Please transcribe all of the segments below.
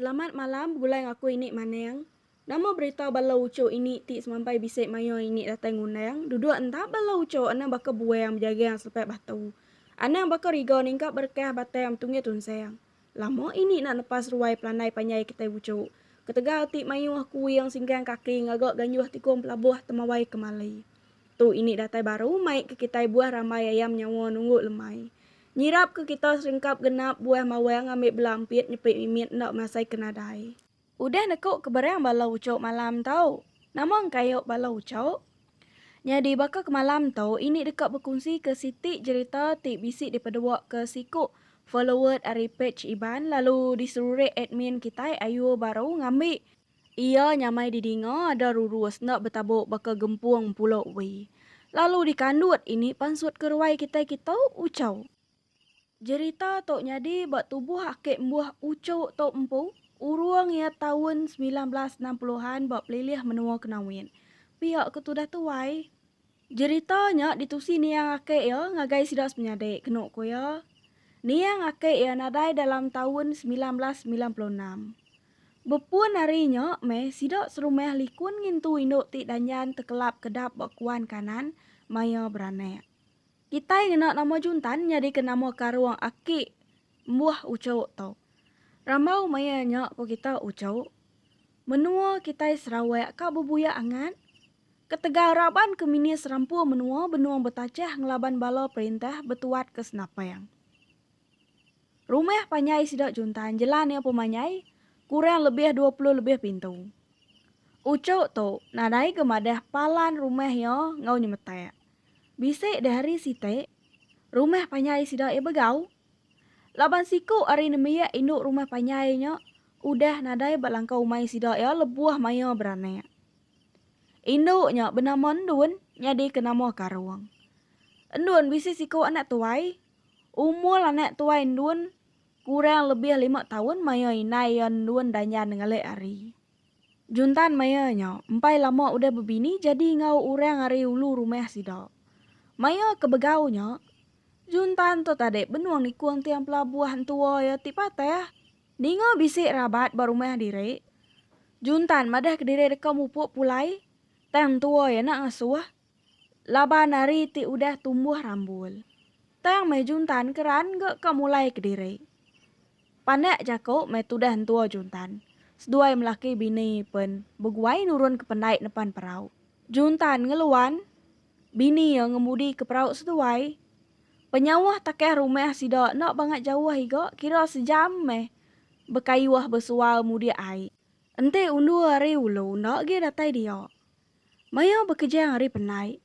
Selamat malam, gulai aku ini maneng. Nama berita balau uco ini ti semampai bisik mayo ini datang undang. Duduk entah balau uco ana baka buang menjaga yang selepet batu. Ana baka rigo ningkap berkah batai am tungnya tunseng. Lama ini nak lepas ruai pelanai panyai kita uco. Ketegal ti mayo aku yang singgang kaki ngagak ganyuh tikum pelabuh temawai kemali. Tu ini datai baru mai ke kita buah ramai ayam nyawa nunggu lemai. Nyirap ke kita seringkap genap buah mawang ambil belampit nyepik mimit nak masai kenadai. Udah nekuk keberang balau ucok malam tau. Namang kayok balau ucok. Nyadi baka ke malam tau ini dekat berkongsi ke Siti cerita ti bisik dipadawak ke siku follower dari page Iban lalu disuruh admin kita ayu baru ngambil. Ia nyamai didinga ada rurus nak bertabuk baka gempuang pulau wi. Lalu dikandut ini pansut keruai kita ucau. Cerita tok nyadi bak tubuh akik mbuah ucuk tok empu uruang ya tahun 1960-an bak pelilih menua kenawin. Pihak ketudah tuai. Ceritanya ditusi niang akik ya ngagai sidak penyadik kenuk ko ya. Niang akik ya nadai dalam tahun 1996. Bepun harinya meh sidak serumah likun ngintu induk ti danjan tekelap kedap bak kuan kanan maya beranek. Kita ngena nama juntan jadi ke nama karuang aki mbuah ucau tau. Ramau maya nyak ko kita ucau. Menua kita serawak ka bebuya angan. Ketegaraban ke mini serampu menua benuang betacah ngelaban bala perintah betuat ke senapayang. Rumah panyai sidak juntan jalan yang pemanyai kurang lebih 20 lebih pintu. Ucau tau nadai gemadah palan rumah yo ngau nyemetek. Bisik dari site, rumah panyai sidak e begau. Laban siku ari nemia induk rumah panyainya, udah nadai balangkau mai sidak ya lebuah maya beranek. Induknya bernama Endun, nyadi ke nama karuang. Endun bisik siku anak tuai, umur anak tuai Endun kurang lebih 5 tahun maya inai Endun danyan ngalek ari. Juntan mayanya, empai lama udah bebini jadi ngau urang ari ulu rumah sidak. Maya kebegaunya, juntan to tade benuang ni kuang tiang pelabuhan tua ya tipateh. Ningo bisik rabat baru mah dire. Juntan madah kedire deka mupuk pulai. Tang tua ya nak ngasuh. Laban hari ti udah tumbuh rambul. Tang me juntan keran gak mulai kedire. Panek jako me tudah tua juntan. Seduai melaki bini pen beguai nurun ke pendai depan perau. Juntan ngeluan. Bini yang ngemudi ke perahu setuai. Penyawah takeh rumah sidak nak banget jauh higa kira sejam meh. Bekayuah bersual mudi ai. Ente undu hari ulu nak ge datai dia. Maya bekerja hari penai.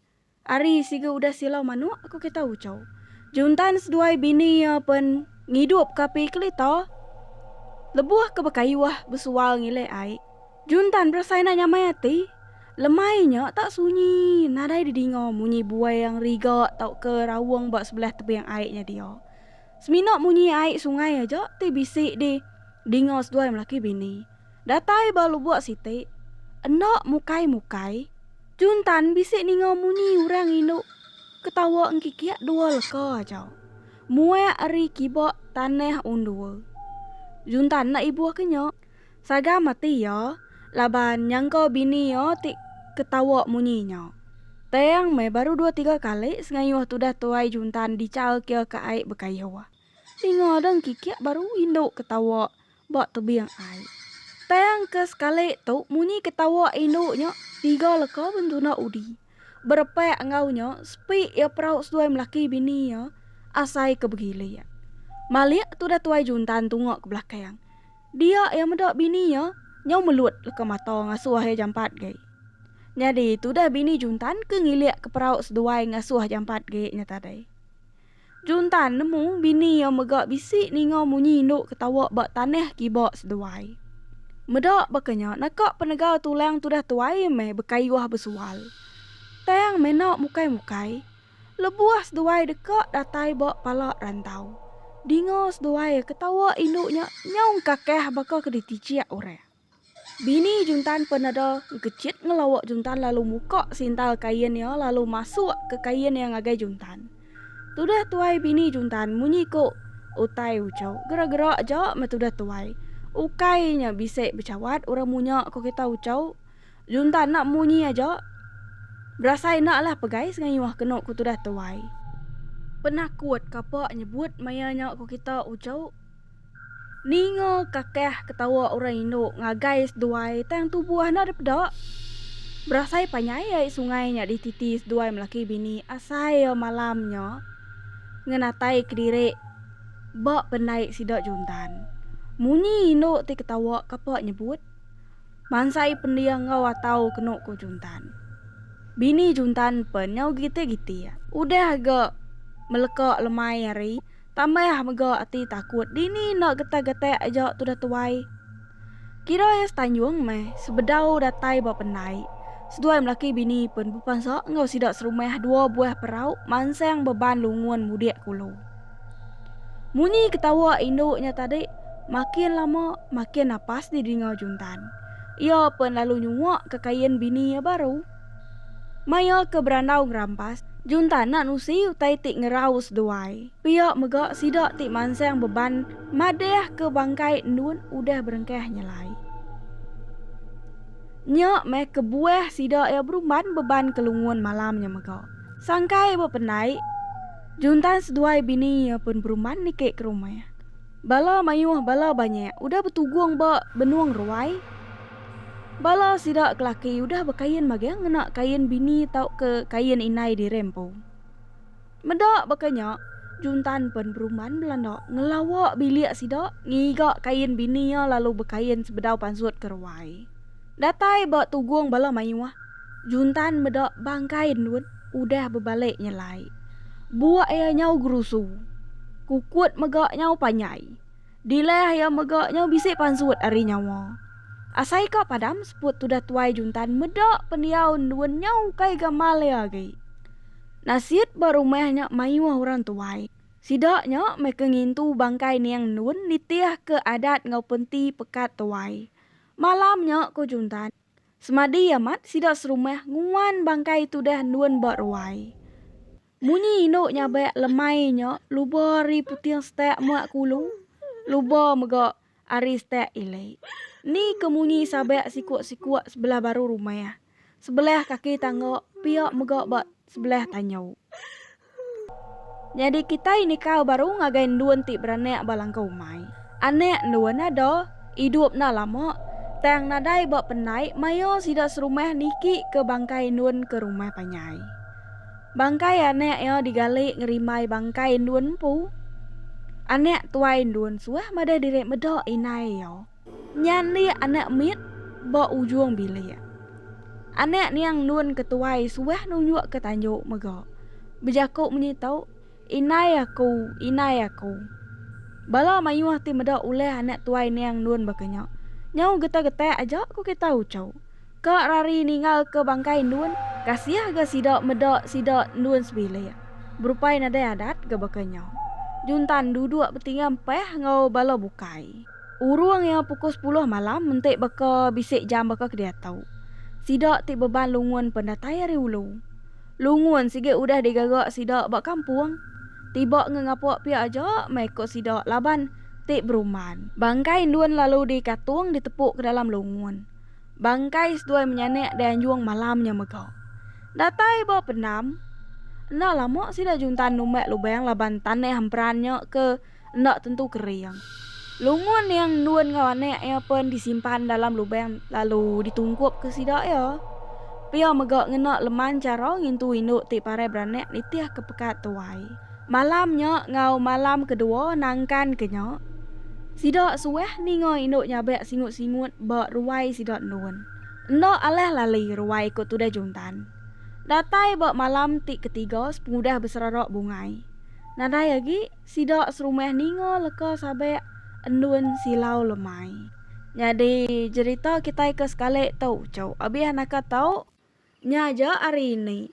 Hari siga udah silau manu aku kita ucau. Juntan seduai bini ya pen ngidup kapi kelita. Lebuah ke bekayuah bersual ngile ai. Juntan bersaina nyamayati. Lemainya tak sunyi, nadai didingo munyi buai yang riga tau ke rawang bak sebelah tepi yang airnya dia. Seminok munyi air sungai aja, ti bisik di dingo sedua melaki bini. Datai balu buat siti, enak mukai-mukai. Juntan bisik ningo munyi urang induk. Ketawa engkikiak dua leka aja. Muai ari kibak tanah undua. Juntan nak ibu kenyok. Saga mati ya. Laban nyangka bini yo ti ketawa munyinya. Tayang me baru 2-3 kali sengayuh tudah tuai juntan dical ke air bekayuh. Tingo deng kikiak baru induk ketawa bak tebiang air. Tayang ke sekali tu munyi ketawa induknya 3 leka bentuna udi. Berepek ngaunya sepi ya perahu seduai melaki bini ya asai ke begili ya. Maliak tudah tuai juntan tungok ke belakang. Dia yang medak bini ya nyau melut leka mata ngasuh ya jampat gay. Jadi tu dah bini juntan ke ngiliak ke perahu seduai ngasuh jampat gay nya tadi. Juntan nemu bini yang megak bisik ningo munyi induk ketawa bak tanah kibak seduai. Medak bakanya nakak penegak tulang tu dah tuai me bekayuah bersual. Tayang menak mukai-mukai. Lebuah seduai dekak datai bak palak rantau. Dingo seduai ketawa induknya nyong kakeh bakal kediticiak ore. Bini juntan penada kecit ngelawak juntan lalu muka sintal kainnya lalu masuk ke kain yang agak juntan. Tudah tuai bini juntan munyi ko utai ucau. Gerak-gerak aja me tudah tuai. Ukainya bisik bercawat orang munyak ko kita ucau. Juntan nak munyi aja. Berasai nak lah pegai sengayuah kenok ku tu dah tuai. Penakut kapak nyebut mayanya ko kita ucau. Ningo kakeh ketawa orang Indo ngagai seduai tang tubuh nak dapdak. Berasai panyai sungainya di titis duai melaki bini asai malamnya ngenatai kediri bak penaik sidak juntan. Munyi Indo ti ketawa kapak nyebut mansai pendiang ngau atau kenok ko juntan. Bini juntan pen nyau gitu-gitu ya. Udah agak melekak lemai hari. Tambah mega ati takut. Dini nak getak-getak aja tu dah tuai. Kira ya setanjung meh. Sebedau datai bawa penai. Seduai melaki bini pun berpansak ngau sidak serumah 2 buah perau. Mansang beban lunguan mudiak kulo. Munyi ketawa induknya tadi. Makin lama makin napas di dingau juntan. Ia pun lalu nyuak ke kain bini ya baru. Maya ke berandau ngerampas. Juntan nak nusi utai tik ngeraus duai. Pihak megak sidak tik mansang beban madeh ke bangkai nun udah berengkeh nyelai. Nyak meh kebueh sidak ya beruman beban kelunguan malamnya megak. Sangkai berpenai. Juntan seduai bini ya pun beruman nikik ke rumah. Bala mayuh bala banyak. Udah betugung bak benuang ruai. Bala sidak kelaki udah berkain magiang ngenak kain bini tau ke kain inai di rempo. Medak bakanya juntan pun beruman belanda ngelawak bilik sidak ngigak kain bini ya lalu berkain sebedau pansut ke ruai. Datai bak tugung bala mayuah. Juntan medak bangkai nun udah berbalik nyelai. Buak ya nyau gerusu. Kukut megak nyau panyai. Dileh ya megak nyau bisik pansut ari nyawa. Asai kau padam seput tu dah tuai juntan medak pendiau nuan nyau kai gamal ya gai. Nasit barumahnya mayuah orang tuai. Sidaknya mereka ngintu bangkai niang nuan nitiah ke adat ngau penti pekat tuai. Malamnya ko juntan. Semadi amat sidak serumah nguan bangkai tu dah nuan bak ruai. Munyi induk nyabek lemainya luba ri putiang stek muak kulu. Luba megak ari stek ilai. Ni kemunyi sabek sikuk-sikuk sebelah baru rumah ya. Sebelah kaki tangga piak megak bak sebelah tanyau. Jadi kita ini kau baru ngagain duan tik beranek balang kau mai. Anek duan ada hidup na lama. Tang nadai bak penai mayo sidak serumah niki ke bangkai duan ke rumah panyai. Bangkai anek ya digalik ngerimai bangkai duan pu. Anek tuai duan suah mada direk medok inai yo. Nyani anak mit ba ujung bilik. Anak niang nun ketuai suah nunjuk ke tanjuk megak. Bejakuk menyitau inai aku. Bala mayuah ti medak uleh anak tuai niang nun bakenyak. Nyau geta-geta aja ku kita ucau. Kak rari ninggal ke bangkai nun. Kasiah ga sidak medak sidak nun sebilik. Berupai nadai adat ga bakenyak. Juntan duduk bertingam peh ngau bala bukai. Urung yang pukul 10 malam mentik baka bisik jam baka kedia tau. Sidak tik beban lunguan pendatai hari ulu. Lunguan sikit udah digagak sidak bak kampung. Tiba ngengapuk pihak aja mekok sidak laban tik beruman. Bangkai duan lalu dikatung ditepuk ke dalam lunguan. Bangkai seduai menyanek dan juang malamnya megak. Datai bawa penam. Nak lama sidak juntan numek lubang laban tanah hamperannya ke nak tentu kering. Lunguan yang nuan ngawanek yang pun disimpan dalam lubang lalu ditungkup ke sidak ya. Pia megak ngenak leman cara ngintu induk tik pare beranek nitiah ke pekat tuai. Malamnya ngau malam kedua nangkan kenyak. Sidak sueh ningo induk nyabek singut-singut bak ruai sidak nuan. Ndok aleh lali ruai ikut tudah juntan. Datai bak malam tik ketiga sepemudah berserorok bungai. Nadai lagi sidak serumah ningo leka sabek endun silau lemai. Jadi cerita kita ke sekali tau cau. Abis nak tahu nyaja hari ini.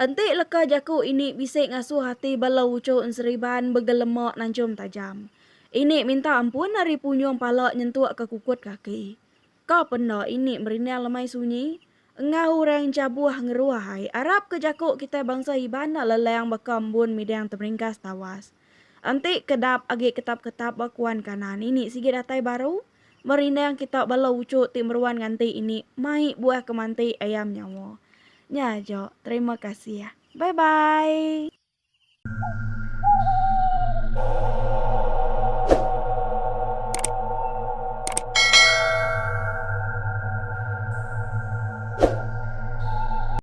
Entik leka jaku ini bisik ngasuh hati balau ucu seriban begelemak nancum tajam. Ini minta ampun hari punyung palak nyentuh ke kukut kaki. Kau pernah ini merinia lemai sunyi. Engau orang cabuah ngeruahai. Arab ke jaku kita bangsa hiban leleng bakambun midang terringkas tawas. Antik kedap agi ketap-ketap bakuan kanan ini sikit datai baru. Merina yang kita balau ucu ti meruan nganti ini mai buah kemanti ayam nyawo. Nya Jo, terima kasih ya. Bye bye.